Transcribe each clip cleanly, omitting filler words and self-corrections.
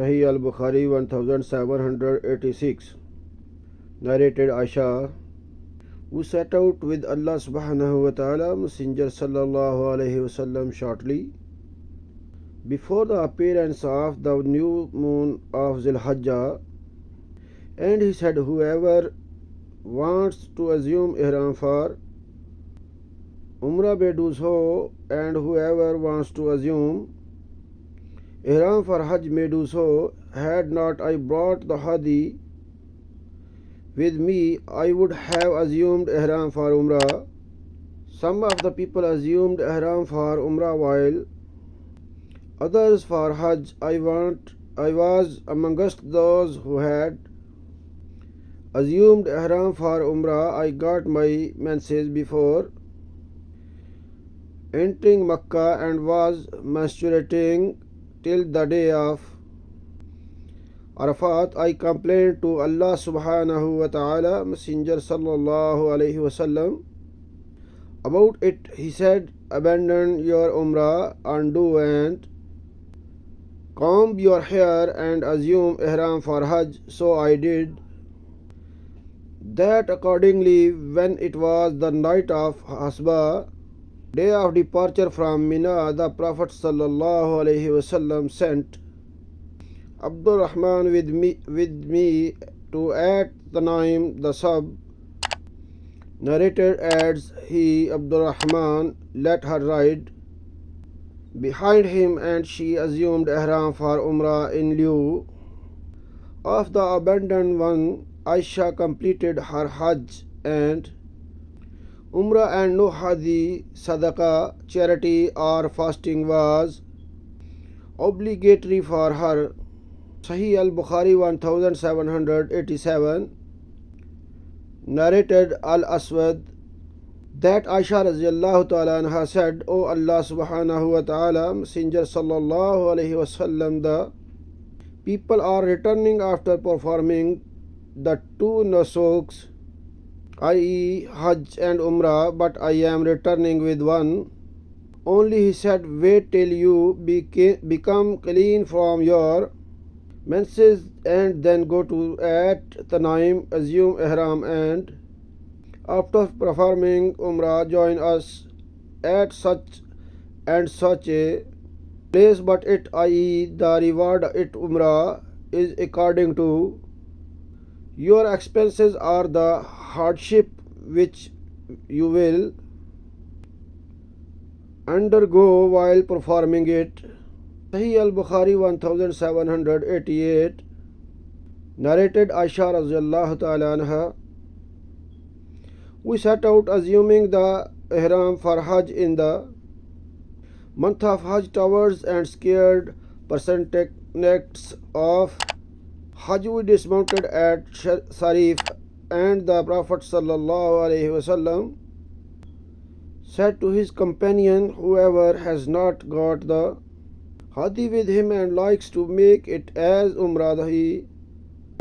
Sahih Al-Bukhari 1786. Narrated Aisha, who set out with Allah subhanahu wa ta'ala, Messenger sallallahu alayhi wasallam shortly before the appearance of the new moon of Zil-Hajjah, and he said, whoever wants to assume ihram for Umrah may do so, and whoever wants to assume ihram for Hajj may do so. Had not I brought the hadi with me, I would have assumed ihram for Umrah. Some of the people assumed ihram for Umrah while others for Hajj. I was amongst those who had assumed ihram for Umrah. I got my menses before entering Makkah and was menstruating till the day of Arafat. I complained to Allah subhanahu wa ta'ala, Messenger sallallahu alayhi wasallam, about it. He said, abandon your Umrah, undo and comb your hair and assume ihram for Hajj. So I did that accordingly. When it was the night of Hasba, day of departure from Mina, the Prophet sallallahu alaihi wasallam sent Abdul Rahman with me to at Tanaim. The sub narrated adds, he, Abdul Rahman, let her ride behind him, and she assumed ihram for Umrah in lieu of the abandoned one. Aisha completed her Hajj and Umrah, and no hadi, sadaqah, charity or fasting was obligatory for her. Sahih Al-Bukhari 1787. Narrated Al-Aswad that Aisha radiallahu ta'ala anha said, O Allah subhanahu wa ta'ala, Messenger sallallahu alayhi wasallam, the people are returning after performing the two nusuks, i.e. Hajj and Umrah, but I am returning with one only. He said, wait till you become clean from your menses and then go to at Tanaim, assume ihram, and after performing Umrah join us at such and such a place. But it, i.e. the reward it Umrah, is according to your expenses or the hardship which you will undergo while performing it. Sahih Al-Bukhari 1788. Narrated Aisha radiallahu ta'ala anha, we set out assuming the ihram for Hajj in the month of Hajj towards and scared percentages of Hajj. We dismounted at Sharif, and the Prophet sallallahu alaihi wasallam said to his companion, whoever has not got the hadi with him and likes to make it as Umrah, he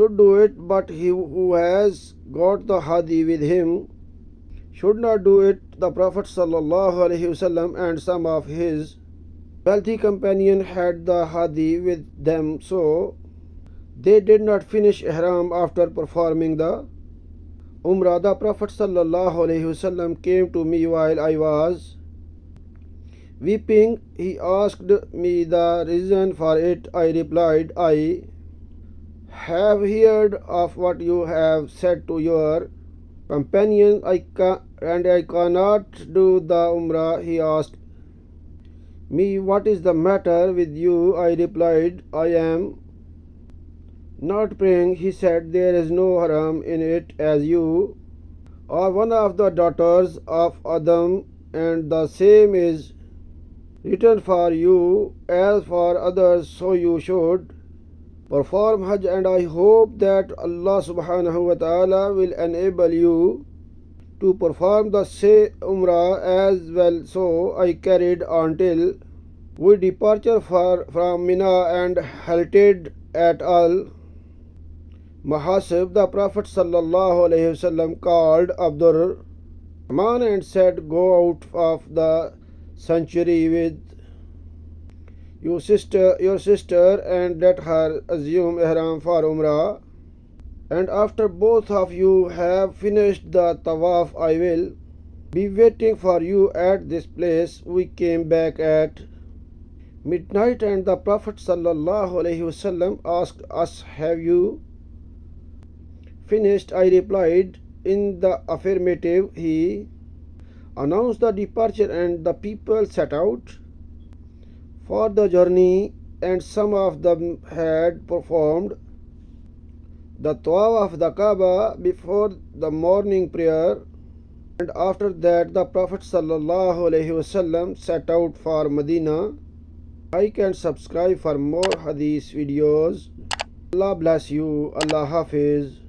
should do it, but he who has got the hadi with him should not do it. The Prophet sallallahu alaihi wasallam and some of his wealthy companions had the hadi with them, so they did not finish ihram after performing the Umrah. The Prophet sallallahu alaihi wasallam came to me while I was weeping. He asked me the reason for it. I replied, I have heard of what you have said to your companion, and I cannot do the Umrah. He asked me, what is the matter with you? I replied, I am not praying. He said, there is no haram in it, as you are one of the daughters of Adam, and the same is written for you as for others, so you should perform Hajj, and I hope that Allah subhanahu wa ta'ala will enable you to perform the same Umrah as well. So I carried on till we departed from Mina and halted at Al-Mahasib. The Prophet sallallahu alaihi wasallam called Abdur Rahman and said, go out of the sanctuary with your sister and let her assume ihram for Umrah. And after both of you have finished the tawaf, I will be waiting for you at this place. We came back at midnight and the Prophet ﷺ asked us, have you finished? I replied in the affirmative. He announced the departure and the people set out for the journey, and some of them had performed the tawaf of the Kaaba before the morning prayer, and after that the Prophet ﷺ set out for Medina. Like and subscribe for more hadith videos. Allah bless you. Allah Hafiz.